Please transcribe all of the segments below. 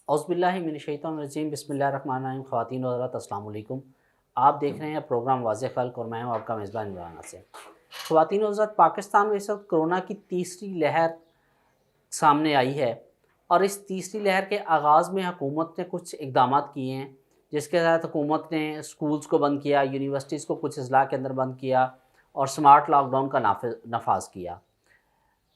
औज़ुबिल्लाहिमिनश्शैतानिर्रजीम बिस्मिल्लाहिर्रहमानिर्रहीम। ख़वातीन और हज़रात अस्सलाम वालेकुम। आप देख रहे हैं प्रोग्राम वाज़े ख़ल्क़ और मैं हूँ आपका मेज़बान इमरान हसन। ख़वातीन और हज़रात, पाकिस्तान में इस वक्त कोरोना की तीसरी लहर सामने आई है और इस तीसरी लहर के आगाज़ में हुकूमत ने कुछ इक़दामात किए हैं, जिसके तहत हुकूमत ने स्कूल्स को बंद किया, यूनिवर्सिटीज़ को कुछ अज़ला के अंदर बंद किया और स्मार्ट लॉकडाउन का नफाज़ किया।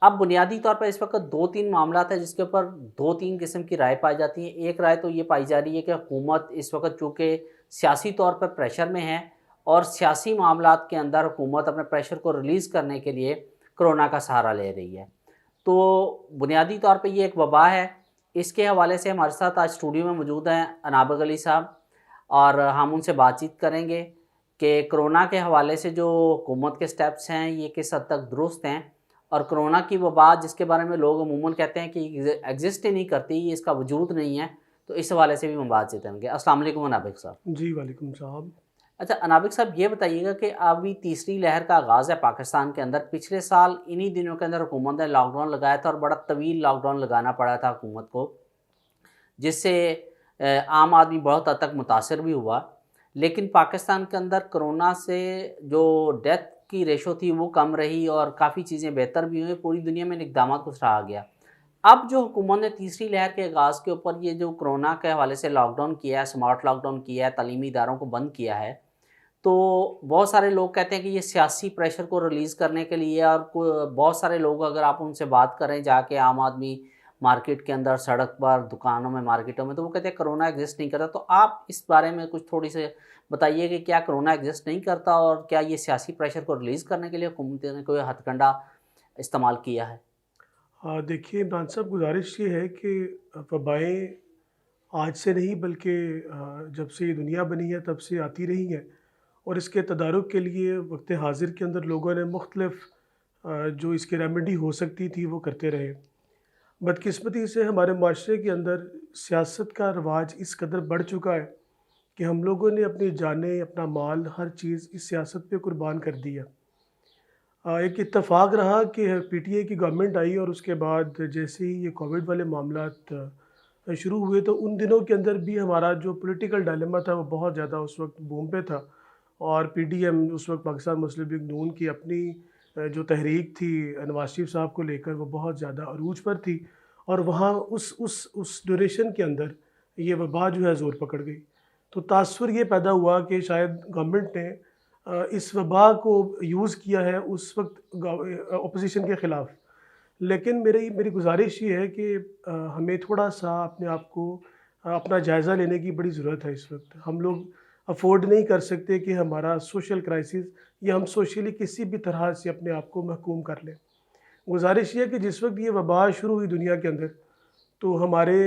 अब बुनियादी तौर पर इस वक्त 2-3 मामलात हैं जिसके ऊपर 2-3 किस्म की राय पाई जाती है। एक राय तो ये पाई जा रही है कि हुकूमत इस वक्त चूँकि सियासी तौर पर प्रेशर में है और सियासी मामलात के अंदर हुकूमत अपने प्रेशर को रिलीज़ करने के लिए कोरोना का सहारा ले रही है। तो बुनियादी तौर पे ये एक वबा है। इसके हवाले से हमारे साथ आज स्टूडियो में मौजूद हैं अनाबग अली साहब और हम उनसे बातचीत करेंगे कि कोरोना के हवाले से जो हुकूमत के स्टेप्स हैं ये किस हद तक दुरुस्त हैं और कोरोना की वबा जिसके बारे में लोग अमूमन कहते हैं कि एग्जिस्ट ही नहीं करती, ये इसका वजूद नहीं है, तो इस हवाले से भी हम बातचीत करेंगे। अस्सलाम वालेकुम अनाबिक साहब। जी, वालेकुम साहब। अच्छा अनाबिक साहब, ये बताइएगा कि अभी तीसरी लहर का आगाज़ है पाकिस्तान के अंदर। पिछले साल इन्हीं दिनों के अंदर हुकूमत ने लॉकडाउन लगाया था और बड़ा तवील लॉकडाउन लगाना पड़ा था हुकूमत को, जिससे आम आदमी बहुत हद तक मुतासर भी हुआ। लेकिन पाकिस्तान के अंदर कोरोना से जो डेथ की रेशो थी वो कम रही और काफ़ी चीज़ें बेहतर भी हुई, पूरी दुनिया में इन इक़दामात को सराहा गया। अब जो हुकूमत ने तीसरी लहर के आगाज़ के ऊपर ये जो कोरोना के हवाले से लॉकडाउन किया है, स्मार्ट लॉकडाउन किया है, तालीमी इदारों को बंद किया है, तो बहुत सारे लोग कहते हैं कि ये सियासी प्रेशर को रिलीज़ करने के लिए और बहुत सारे लोग अगर आप उनसे बात करें जाके आम आदमी मार्केट के अंदर, सड़क पर, दुकानों में, मार्केटों में, तो वो कहते हैं कोरोना एग्जिस्ट नहीं करता। तो आप इस बारे में कुछ थोड़ी सी बताइए कि क्या कोरोना एग्जिस्ट नहीं करता और क्या ये सियासी प्रेशर को रिलीज़ करने के लिए हुकूमत ने कोई हथकंडा इस्तेमाल किया है? हाँ, देखिए इमरान साहब, गुज़ारिश ये है कि वबाएँ आज से नहीं बल्कि जब से ये दुनिया बनी है तब से आती रही हैं और इसके तदारुक के लिए वक्त हाज़िर के अंदर लोगों ने मुख्तलिफ़ जो इसकी रेमेडी हो सकती थी वो करते रहे। बदकिस्मती से हमारे माशरे के अंदर सियासत का रवाज इस कदर बढ़ चुका है कि हम लोगों ने अपनी जानें, अपना माल, हर चीज़ इस सियासत पे कुर्बान कर दिया। एक इत्तेफाक रहा कि पीटीआई की गवर्नमेंट आई और उसके बाद जैसे ही ये कोविड वाले मामलात शुरू हुए तो उन दिनों के अंदर भी हमारा जो पॉलिटिकल डायलेमा था वो बहुत ज़्यादा उस वक्त बूम पे था और पीडीएम उस वक्त पाकिस्तान मुस्लिम लीग नून की अपनी जो तहरीक थी नवाज शरीफ साहब को लेकर वो बहुत ज़्यादा अरूज पर थी और वहाँ उस ड्यूरेशन के अंदर ये वबा जो है ज़ोर पकड़ गई। तो तासुर ये पैदा हुआ कि शायद गवर्नमेंट ने इस वबा को यूज़ किया है उस वक्त अपोजिशन के ख़िलाफ़। लेकिन मेरी मेरी गुज़ारिश ये है कि हमें थोड़ा-सा अपने आप को अपना जायज़ा लेने की बड़ी ज़रूरत है इस वक्त। हम लोग अफ़ोर्ड नहीं कर सकते कि हमारा सोशल क्राइसिस या हम सोशली किसी भी तरह से अपने आप को महकूम कर लें। गुज़ारिश ये है कि जिस वक्त ये वबा शुरू हुई दुनिया के अंदर, तो हमारे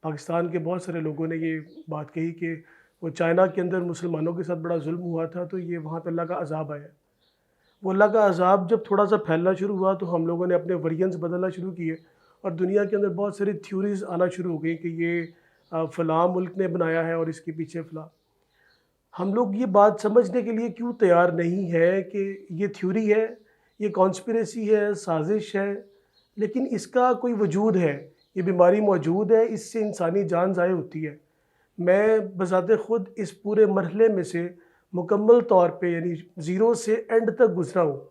पाकिस्तान के बहुत सारे लोगों ने ये बात कही कि वो चाइना के अंदर मुसलमानों के साथ बड़ा जुल्म हुआ था, तो ये वहाँ पे अल्लाह का अज़ाब आया। वो अल्लाह का अज़ाब जब थोड़ा-सा फैलना शुरू हुआ तो हम लोगों ने अपने वेरिएंट्स बदलना शुरू किए और दुनिया के अंदर बहुत सारी थ्योरीज़ आना शुरू हो गई कि ये फ़लाँ मुल्क ने बनाया है और इसके पीछे फ़लाँ। हम लोग ये बात समझने के लिए क्यों तैयार नहीं है कि ये थ्योरी है, ये कॉन्स्पिरेसी है, साज़िश है, लेकिन इसका कोई वजूद है, ये बीमारी मौजूद है, इससे इंसानी जान ज़ाय होती है। मैं बज़ाते ख़ुद इस पूरे मरहले में से मुकम्मल तौर पे यानी ज़ीरो से एंड तक गुज़रा हूँ।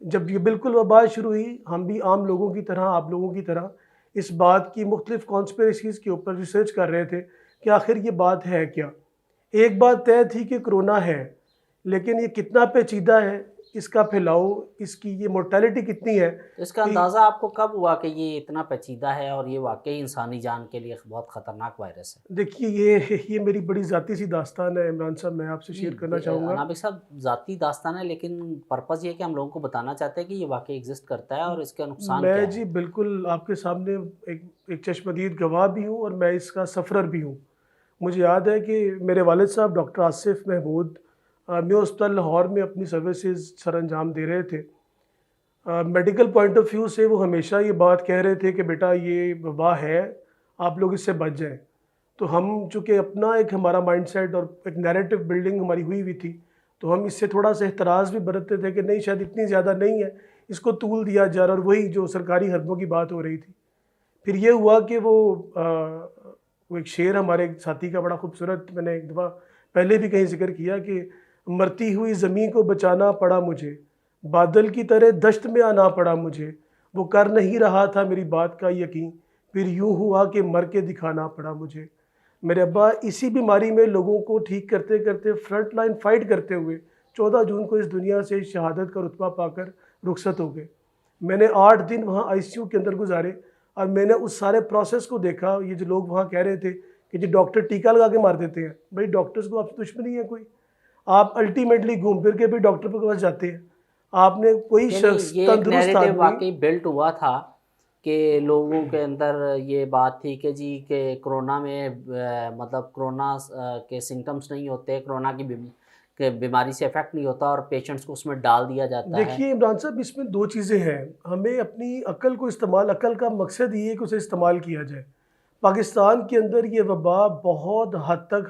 जब ये बिल्कुल वबा शुरू हुई, हम भी आम लोगों की तरह, आप लोगों की तरह इस बात की मुख्तलिफ़ कॉन्स्पिरेसीज़ के ऊपर रिसर्च कर रहे थे कि आखिर ये बात है क्या? एक बात तय थी कि कोरोना है, लेकिन ये कितना पेचीदा है, इसका फैलाव, इसकी ये मोर्टेलिटी कितनी है तो इसका कि अंदाज़ा आपको कब हुआ कि ये इतना पेचीदा है और ये वाक़ई इंसानी जान के लिए बहुत ख़तरनाक वायरस है? देखिए ये मेरी बड़ी ज़ाती सी दास्तान है इमरान साहब, मैं आपसे नहीं, शेयर करना चाहूँगा। अनाबिक साहब, ज़ाती दास्तान है लेकिन पर्पज़ ये है कि हम लोगों को बताना चाहते हैं कि ये वाक़ई एग्ज़िस्ट करता है और इसका नुकसान क्या मैं है। जी बिल्कुल आपके सामने एक चश्मदीद गवाह भी हूँ और मैं इसका सफ़रर भी हूँ। मुझे याद है कि मेरे वालिद साहब डॉक्टर आसिफ़ महमूद मेयो अस्पताल लाहौर में अपनी सर्विसेज़ सरअंजाम दे रहे थे। मेडिकल पॉइंट ऑफ व्यू से वो हमेशा ये बात कह रहे थे कि बेटा ये वबा है, आप लोग इससे बच जाएँ। तो हम चूँकि अपना एक हमारा माइंडसेट और एक नैरेटिव बिल्डिंग हमारी हुई हुई थी, तो हम इससे थोड़ा-सा एहतराज़ भी बरतते थे कि नहीं शायद इतनी ज़्यादा नहीं है, इसको तूल दिया जा रहा है और वही जो सरकारी हरबों की बात हो रही थी। फिर ये हुआ कि वो एक शेर हमारे एक साथी का बड़ा खूबसूरत, मैंने एक दफ़ा पहले भी कहीं जिक्र किया कि मरती हुई ज़मीं को बचाना पड़ा मुझे, बादल की तरह दश्त में आना पड़ा मुझे, वो कर नहीं रहा था मेरी बात का यकीन, फिर यूं हुआ कि मर के दिखाना पड़ा मुझे। मेरे अब्बा इसी बीमारी में लोगों को ठीक करते करते फ्रंट लाइन फाइट करते हुए 14 जून को इस दुनिया से शहादत का रुतबा पाकर रुखसत हो गए। मैंने 8 दिन वहाँ आईसीयू के अंदर गुजारे और मैंने उस सारे प्रोसेस को देखा। ये जो लोग वहाँ कह रहे थे कि जी डॉक्टर टीका लगा के मार देते हैं, भाई डॉक्टर्स को आपसे दुश्मनी है कोई? आप अल्टीमेटली घूम फिर के भी डॉक्टर के पास जाते हैं। आपने कोई यानी शख्स ये एक तंदुरुस्त नैरेटिव आदमी, वाकई बिल्ट हुआ था कि लोगों के अंदर ये बात थी कि जी कि कोरोना में मतलब कोरोना के सिम्टम्स नहीं होते, कोरोना की बीमारी से इफेक्ट नहीं होता और पेशेंट्स को उसमें डाल दिया जाता है। देखिए इमरान साहब, इसमें दो चीज़ें हैं। हमें अपनी अक्ल को इस्तेमाल, अक्ल का मकसद ये है कि उसे इस्तेमाल किया जाए। पाकिस्तान के अंदर ये वबा बहुत हद तक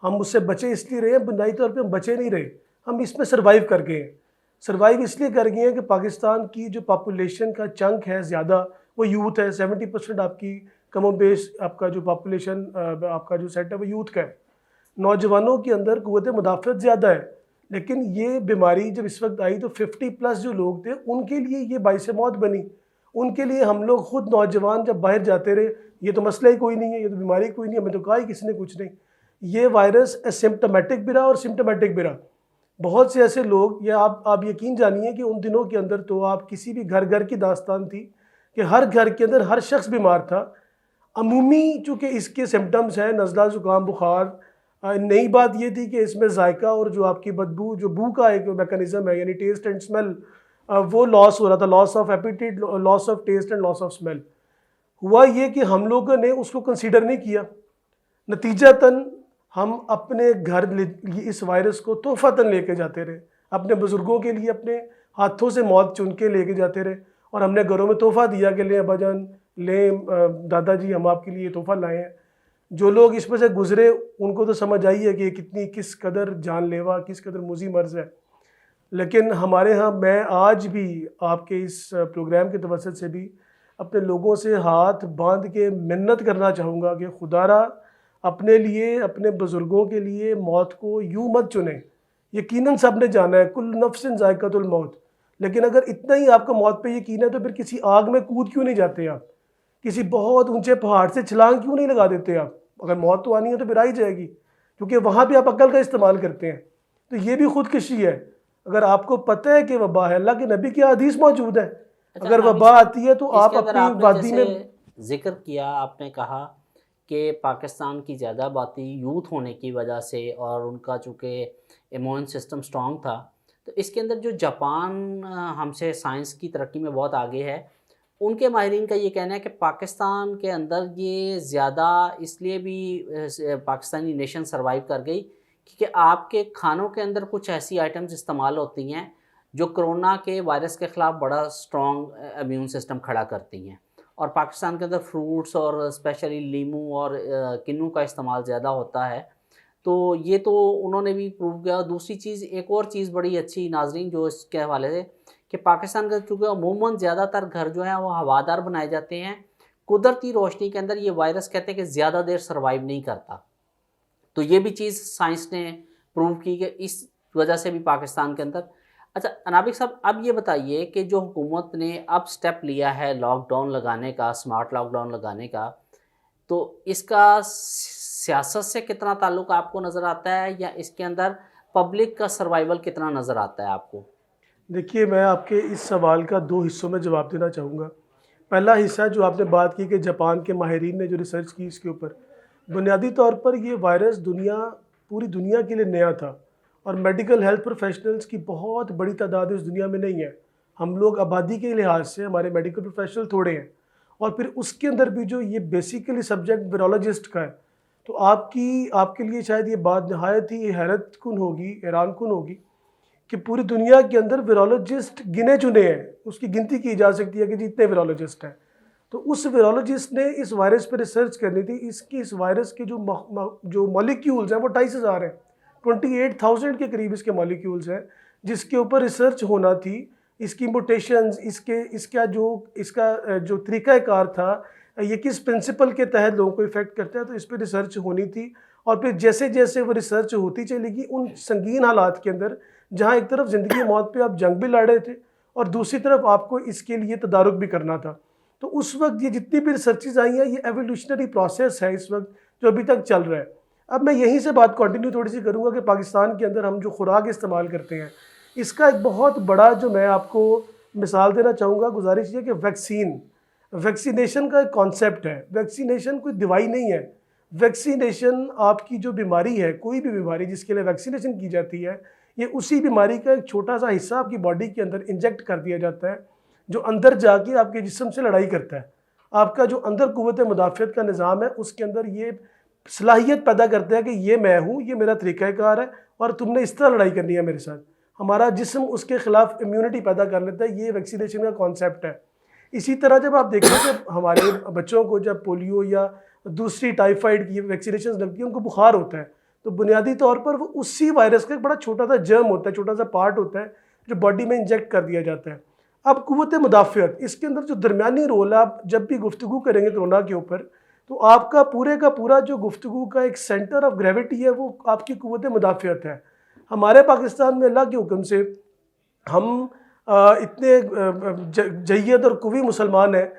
हम उससे बचे इसलिए रहे हैं, बुनियादी तौर पे हम बचे नहीं रहे, हम इसमें सर्वाइव कर गए हैं। सर्वाइव इसलिए कर गए हैं कि पाकिस्तान की जो पॉपुलेशन का चंक है ज़्यादा, वो यूथ है। 70% आपकी कमो बेश आपका जो पॉपुलेशन आपका जो सेट है वो यूथ का है। नौजवानों के अंदर क़ुव्वत मुदाफ़अत ज़्यादा है, लेकिन ये बीमारी जब इस वक्त आई तो 50+ जो लोग थे उनके लिए ये बाइस मौत बनी। उनके लिए हम लोग खुद नौजवान जब बाहर जाते रहे, ये तो मसला ही कोई नहीं है, ये तो बीमारी कोई नहीं है, हमें तो कहा ही किसी ने कुछ नहीं। ये वायरस एसिम्प्टोमेटिक भी रहा और सिम्प्टोमेटिक भी रहा। बहुत से ऐसे लोग, या आप यकीन जानिए कि उन दिनों के अंदर तो आप किसी भी घर घर की दास्तान थी कि हर घर के अंदर हर शख्स बीमार था। अमूमी चूँकि इसके सिम्टम्स हैं नज़ला, ज़ुकाम, बुखार, नई बात ये थी कि इसमें जायका और जो आपकी बदबू, जो बू का एक मैकेनिज़्म है, यानी टेस्ट एंड स्मेल, वो लॉस हो रहा था, loss of appetite, loss of taste and loss of smell. हुआ ये कि हम लोगों ने उसको कंसीडर नहीं किया। नतीजतन हम अपने घर इस वायरस को तोहफ़तन लेके जाते रहे, अपने बुज़ुर्गों के लिए अपने हाथों से मौत चुन के लेके जाते रहे, और हमने घरों में तोहफ़ा दिया कि ले अब्बा जान, ले दादाजी, हम आपके लिए तोहफ़ा लाए हैं। जो लोग इसमें से गुज़रे उनको तो समझ आई है कि कितनी, किस कदर जानलेवा, किस कदर मुज़ी मर्ज़ है। लेकिन हमारे यहाँ, मैं आज भी आपके इस प्रोग्राम के तवस्सुत से भी अपने लोगों से हाथ बांध के मिन्नत करना चाहूँगा कि खुदारा अपने लिए, अपने बुज़ुर्गों के लिए मौत को यूँ मत चुनें। यकीनन सब ने जाना है, कुल नफ्सिन ज़ायक़तुल मौत, लेकिन अगर इतना ही आपको मौत पे यकीन है तो फिर किसी आग में कूद क्यों नहीं जाते आप? किसी बहुत ऊंचे पहाड़ से छलांग क्यों नहीं लगा देते आप? अगर मौत तो आनी है तो फिर आ ही जाएगी, क्योंकि वहाँ भी आप अक्ल का इस्तेमाल करते हैं। तो ये भी खुदकशी है। अगर आपको पता है कि वबा है, अल्लाह के नबी की हदीस मौजूद है, अगर वबा आती है तो आप इसके अंदर अपनी आपने वादी में, जैसे जिक्र किया, आपने कहा कि पाकिस्तान की ज़्यादा आबादी यूथ होने की वजह से और उनका चूँकि इम्यून सिस्टम स्ट्रॉन्ग था, तो इसके अंदर जो जापान हमसे साइंस की तरक्की में बहुत आगे है, उनके माहिरीन का ये कहना है कि पाकिस्तान के अंदर ये ज़्यादा इसलिए भी पाकिस्तानी नेशन सर्वाइव कर गई क्योंकि आपके खानों के अंदर कुछ ऐसी आइटम्स इस्तेमाल होती हैं जो कोरोना के वायरस के ख़िलाफ़ बड़ा स्ट्रॉन्ग इम्यून सिस्टम खड़ा करती हैं। और पाकिस्तान के अंदर फ्रूट्स और स्पेशली लीमू और किन्नू का इस्तेमाल ज़्यादा होता है। तो ये तो उन्होंने भी प्रूव किया। दूसरी चीज़, एक और चीज़ बड़ी अच्छी नाज़रीन जो इसके हवाले से, कि पाकिस्तान का चूँकि अमूमन ज़्यादातर घर जो हैं वो हवादार बनाए जाते हैं, कुदरती रोशनी के अंदर ये वायरस कहते हैं कि ज़्यादा देर सर्वाइव नहीं करता। तो ये भी चीज़ साइंस ने प्रूव की कि इस वजह से भी पाकिस्तान के अंदर। अच्छा अनाबिक साहब, अब ये बताइए कि जो हुकूमत ने अब स्टेप लिया है लॉकडाउन लगाने का, स्मार्ट लॉकडाउन लगाने का, तो इसका सियासत से कितना ताल्लुक़ आपको नज़र आता है, या इसके अंदर पब्लिक का सर्वाइवल कितना नज़र आता है आपको? देखिए मैं आपके इस सवाल का 2 हिस्सों में जवाब देना चाहूँगा। पहला हिस्सा जो आपने बात की कि जापान के माहिरीन ने जो रिसर्च की इसके ऊपर, बुनियादी तौर पर ये वायरस पूरी दुनिया के लिए नया था, और मेडिकल हेल्थ प्रोफेशनल्स की बहुत बड़ी तादाद इस दुनिया में नहीं है। हम लोग आबादी के लिहाज से हमारे मेडिकल प्रोफेशनल थोड़े हैं, और फिर उसके अंदर भी जो ये बेसिकली सब्जेक्ट वायरोलॉजिस्ट का है, तो आपके लिए शायद ये बात नहायत ही हैरतकुन होगी, हैरानकुन होगी कि पूरी दुनिया के अंदर वायरोलॉजिस्ट गिने चुने हैं, उसकी गिनती की जा सकती है कि जितने वायरोलॉजिस्ट हैं। तो उस वायरोलॉजिस्ट ने इस वायरस पर रिसर्च करनी थी। इस वायरस के जो मॉलिक्यूल्स हैं वो 25,000 हैं, 28,000 के करीब इसके मॉलिक्यूल्स हैं, जिसके ऊपर रिसर्च होना थी। इसकी म्यूटेशंस, इसका जो तरीक़ाकार था ये किस प्रिंसिपल के तहत लोगों को इफ़ेक्ट करता है, तो इस पर रिसर्च होनी थी। और फिर जैसे जैसे वो रिसर्च होती चलेगी उन संगीन हालात के अंदर, जहाँ एक तरफ ज़िंदगी मौत पे आप जंग भी लड़ रहे थे और दूसरी तरफ आपको इसके लिए तदारुक भी करना था, तो उस वक्त ये जितनी भी रिसर्चेज आई हैं, ये एवोल्यूशनरी प्रोसेस है इस वक्त जो अभी तक चल रहा है। अब मैं यहीं से बात कंटिन्यू थोड़ी सी करूँगा कि पाकिस्तान के अंदर हम जो खुराक इस्तेमाल करते हैं, इसका एक बहुत बड़ा जो मैं आपको मिसाल देना चाहूँगा, गुजारिश ये कि वैक्सीनेशन का एक कॉन्सेप्ट है। वैक्सीनेशन कोई दवाई नहीं है। वैक्सीनेशन आपकी जो बीमारी है, कोई भी बीमारी जिसके लिए वैक्सीनेशन की जाती है, ये उसी बीमारी का एक छोटा सा हिस्सा आपकी बॉडी के अंदर इंजेक्ट कर दिया जाता है, जो अंदर जाके आपके जिस्म से लड़ाई करता है। आपका जो अंदर कुव्वत मुदाफ़ियत का निज़ाम है, उसके अंदर ये सलाहियत पैदा करता है कि ये मैं हूँ, ये मेरा तरीक़ाकार है और तुमने इस तरह लड़ाई करनी है मेरे साथ। हमारा जिस्म उसके ख़िलाफ़ इम्यूनिटी पैदा कर लेता है। ये वैक्सीनेशन का कॉन्सेप्ट है। इसी तरह जब आप देखें कि हमारे बच्चों को जब पोलियो या दूसरी टाइफाइड की वैक्सीनेशन लगती है, उनको बुखार होता है, तो बुनियादी तौर पर वो उसी वायरस का एक बड़ा छोटा सा जर्म होता है, छोटा सा पार्ट होता है जो बॉडी में इंजेक्ट कर दिया जाता है। अब कुव्वत मुदाफ़ियत, इसके अंदर जो दरमियानी रोल है, आप जब भी गुफ्तगू करेंगे कोरोना के ऊपर, तो आपका पूरे का पूरा जो गुफ्तगू का एक सेंटर ऑफ ग्रेविटी है, वो आपकी कुव्वत मुदाफ़ियत है। हमारे पाकिस्तान में अल्लाह के हुक्म से हम इतने जय्यद और कुवी मुसलमान हैं,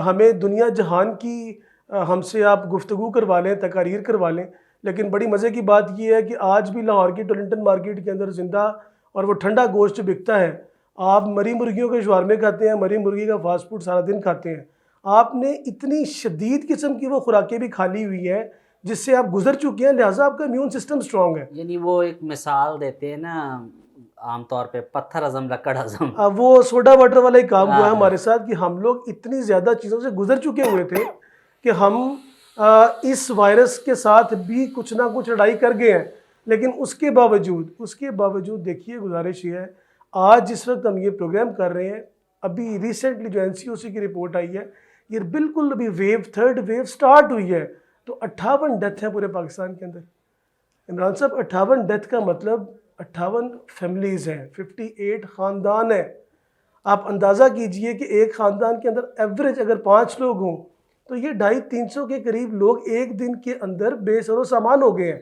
हमें दुनिया जहान की हमसे आप गुफ्तगू करवा लें, तकारीर करवा लें, लेकिन बड़ी मज़े की बात यह है कि आज भी लाहौर की टोरंटन मार्केट के अंदर ज़िंदा और वो ठंडा गोश्त जो बिकता है, आप मरी मुर्गियों के शवारमे खाते हैं, मरी मुर्गी का फास्ट फूड सारा दिन खाते हैं। आपने इतनी शदीद किस्म की वो खुराकें भी खा ली हुई हैं जिससे आप गुजर चुके हैं, लिहाजा आपका इम्यून सिस्टम स्ट्रॉन्ग है। यानी वो एक मिसाल देते हैं ना, आमतौर पे पत्थर हजम लकड़ हजम। वो सोडा वाटर वाला ही काम हुआ है हाँ। हमारे साथ कि हम लोग इतनी ज़्यादा चीज़ों से गुजर चुके हुए थे कि हम इस वायरस के साथ भी कुछ ना कुछ लड़ाई कर गए हैं। लेकिन उसके बावजूद देखिए, गुजारिश ये है, आज जिस वक्त हम ये प्रोग्राम कर रहे हैं, अभी रिसेंटली जो NCOC की रिपोर्ट आई है, ये बिल्कुल अभी थर्ड वेव स्टार्ट हुई है, तो 58 डेथ हैं पूरे पाकिस्तान के अंदर। इमरान साहब, 58 डेथ का मतलब 58 फैमिलीज़ हैं, 58 ख़ानदान हैं। आप अंदाज़ा कीजिए कि एक ख़ानदान के अंदर एवरेज अगर 5 लोग हों, तो ये 250-300 के करीब लोग एक दिन के अंदर बेसरो सामान हो गए हैं,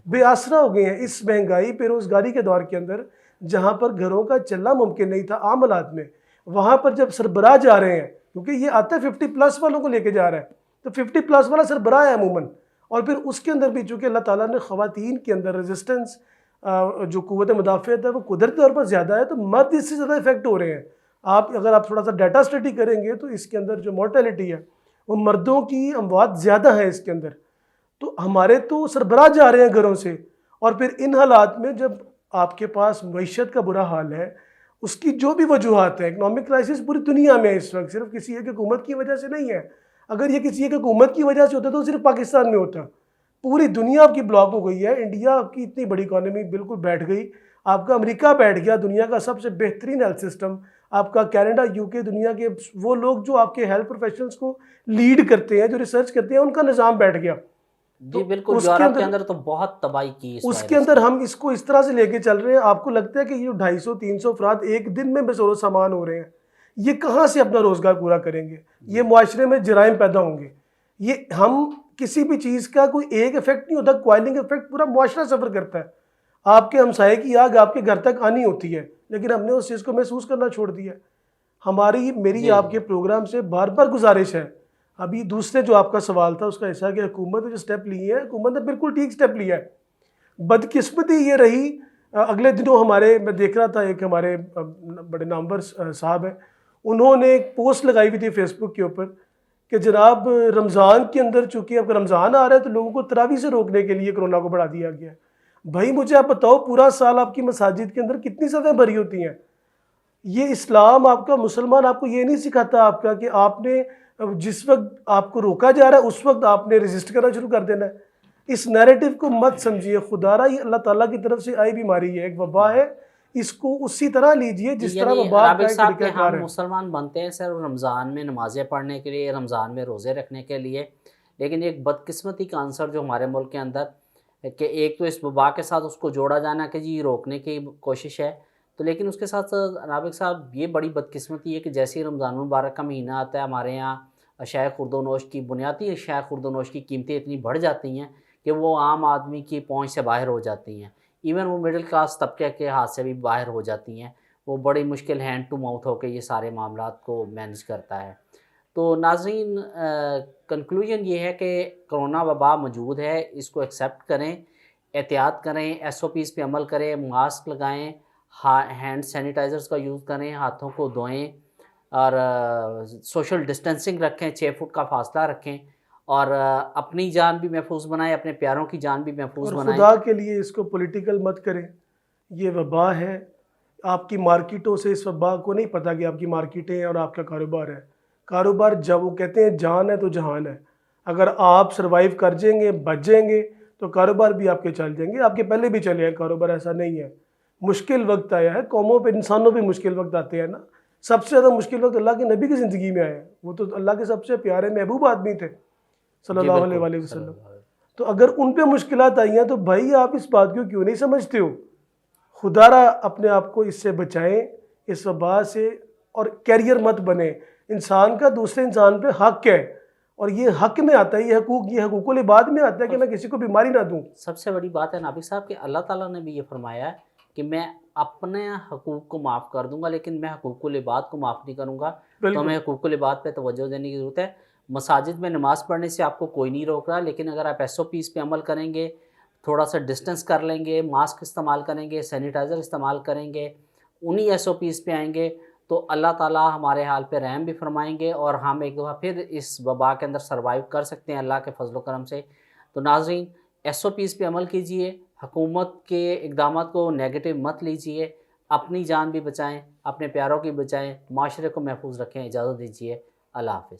बेआसरा हो गए हैं। इस महंगाई बेरोज़गारी के दौर के अंदर, जहाँ पर घरों का चलना मुमकिन नहीं था आम हालात में, वहाँ पर जब सरबराह जा रहे हैं, क्योंकि ये आता है 50+ वालों को लेके जा रहा है, तो 50+ वाला सरबराह है अमूमन। और फिर उसके अंदर भी चूँकि अल्लाह ताला ने ख़वातीन के अंदर रेजिस्टेंस, जो कुव्वत मुदाफ़ियत है वो कुदरती तौर पर ज़्यादा है, तो मर्द इससे ज़्यादा इफेक्ट हो रहे हैं। अगर आप थोड़ा सा डाटा स्टडी करेंगे तो इसके अंदर जो मोर्टेलिटी है वो मर्दों की अमवात ज़्यादा है इसके अंदर। तो हमारे तो सरबराह जा रहे हैं घरों से, और फिर इन हालात में जब आपके पास मईशत का बुरा हाल है, उसकी जो भी वजूहत है, इकनॉमिक क्राइसिस पूरी दुनिया में इस वक्त सिर्फ किसी एक हुकूमत की वजह से नहीं है। अगर ये किसी एक हुकूमत की वजह से होता तो सिर्फ पाकिस्तान में होता, पूरी दुनिया आपकी ब्लॉक हो गई है। इंडिया आपकी इतनी बड़ी इकॉनमी बिल्कुल बैठ गई, आपका अमेरिका बैठ गया, दुनिया का सबसे बेहतरीन हेल्थ सिस्टम, आपका कनाडा, UK, दुनिया के वो लोग जो आपके हेल्थ प्रोफेशनल्स को लीड करते हैं, जो रिसर्च करते हैं, उनका निज़ाम बैठ गया। जी बिल्कुल, यूरोप के अंदर तो बहुत तबाही की इस उसके वायरस अंदर ने। हम इसको इस तरह से लेके चल रहे हैं, आपको लगता है कि ये 250-300 अफराद एक दिन में बेसरो सामान हो रहे हैं, ये कहाँ से अपना रोज़गार पूरा करेंगे? ये मुआशरे में जराइम पैदा होंगे। ये हम किसी भी चीज़ का कोई एक इफेक्ट नहीं होता, क्वाइलिंग इफेक्ट पूरा मुआशरा सफ़र करता है। आपके हमसाये की आग आपके घर तक आनी होती है, लेकिन हमने उस चीज़ को महसूस करना छोड़ दिया। मेरी जी आपके प्रोग्राम से बार बार गुजारिश है, अभी दूसरे जो आपका सवाल था उसका हिस्सा कि हुकूमत ने जो स्टेप लिए हैं, हुकूमत ने बिल्कुल ठीक स्टेप लिया है। बदकिस्मती ये रही, अगले दिनों मैं देख रहा था, एक हमारे बड़े नामवर साहब हैं, उन्होंने एक पोस्ट लगाई हुई थी फेसबुक के ऊपर कि जनाब रमज़ान के अंदर, चूँकि अब रमज़ान आ रहा है तो लोगों को तरावी से रोकने के लिए कोरोना को बढ़ा दिया गया। भाई मुझे आप बताओ, पूरा साल आपकी मसाजिद के अंदर कितनी सफ़ें भरी होती हैं? ये इस्लाम आपका, मुसलमान आपको ये नहीं सिखाता आपका कि आपने जिस वक्त आपको रोका जा रहा है उस वक्त आपने रजिस्ट करना शुरू कर देना है। इस नैरेटिव को मत समझिए, खुदारा ये अल्लाह ताला की तरफ से आई बीमारी है, एक वबा है, इसको उसी तरह लीजिए जिस तरह वबा का एक तरीक़ाकार है। मुसलमान बनते हैं सिर्फ रमज़ान में नमाज़ें पढ़ने के लिए, रमज़ान में रोज़े रखने के लिए, लेकिन एक बदकिस्मती का आंसर जो हमारे मुल्क के अंदर कि एक तो इस वबा के साथ उसको जोड़ा जाना कि जी रोकने की कोशिश है, तो लेकिन उसके साथ साथ नाबिक साहब ये बड़ी बदकिस्मती है कि जैसे ही रमज़ान मुबारक का महीना आता है, हमारे यहाँ अशाए खुर्दोनोश की बुनियादी अशाए खुर्दोनोश की कीमतें इतनी बढ़ जाती हैं कि वो आम आदमी की पहुंच से बाहर हो जाती हैं। इवन वो मिडिल क्लास तबके के हाथ से भी बाहर हो जाती हैं। वो बड़ी मुश्किल हैंड टू माउथ होकर ये सारे मामलात को मैनेज करता है। तो नाज़रीन, कंक्लूजन ये है कि कोरोना वबा मौजूद है, इसको एक्सेप्ट करें, एहतियात करें, एसओपीज़ पे अमल करें, मास्क लगाएं, हैंड सैनिटाइज़र्स का यूज़ करें, हाथों को धोएं और सोशल डिस्टेंसिंग रखें, 6 फुट का फासला रखें और अपनी जान भी महफूज बनाएं, अपने प्यारों की जान भी महफूज और बनाएं। खुदा के लिए इसको पॉलिटिकल मत करें। ये वबा है, आपकी मार्केटों से इस वबा को नहीं पता कि आपकी मार्केटें हैं और आपका कारोबार है। कारोबार जब वो कहते हैं जान है तो जहान है। अगर आप सरवाइव कर जाएंगे, बच जाएंगे, तो कारोबार भी आपके चल जाएंगे। आपके पहले भी चले हैं कारोबार, ऐसा नहीं है। मुश्किल वक्त आया है, कौमों पे, इंसानों पे मुश्किल वक्त आते हैं ना। सबसे ज़्यादा मुश्किल वक्त अल्लाह के नबी की ज़िंदगी में आया है। वो तो अल्लाह के सबसे प्यारे महबूब आदमी थे जी सल्लल्लाहु बिल्कुल, अलैहि वसल्लम। सल्लल्लाहु अलैहि तो अगर उन पे मुश्किलात आई हैं तो भाई आप इस बात को क्यों नहीं समझते हो? खुदारा अपने आप को इससे बचाएं, इस वबा से, और कैरियर मत बने। इंसान का दूसरे इंसान पे हक है और ये हक में आता है, ये हकूकुल इबाद में आता है कि मैं किसी को बीमारी ना दूं। सबसे बड़ी बात है नाबिक साहब कि अल्लाह ताला ने भी ये फरमाया है कि मैं अपने हकूक़ को माफ़ कर दूंगा, लेकिन मैं हकूकुल इबाद को माफ़ नहीं करूंगा। तो हमें बिल्कुल। हकूकुल इबाद पे तवज्जो देने की ज़रूरत है। मसाजिद में नमाज़ पढ़ने से आपको कोई नहीं रोक रहा, लेकिन अगर आप एसओपीज़ पे अमल करेंगे, थोड़ा सा डिस्टेंस कर लेंगे, मास्क इस्तेमाल करेंगे, सैनिटाइज़र इस्तेमाल करेंगे, उन्हीं एसओपीज़ पे आएंगे, तो अल्लाह ताला हमारे हाल पे रहम भी फरमाएंगे और हम एक दफ़ा फिर इस वबा के अंदर सर्वाइव कर सकते हैं अल्लाह के फजल करम से। तो नाज़रीन, एसओपीज़ पे अमल कीजिए, हुकूमत के इक़दामात को नेगेटिव मत लीजिए, अपनी जान भी बचाएँ, अपने प्यारों की बचाएँ, माशरे को महफूज रखें। इजाज़त दीजिए। अल्लाह हाफ़िज़।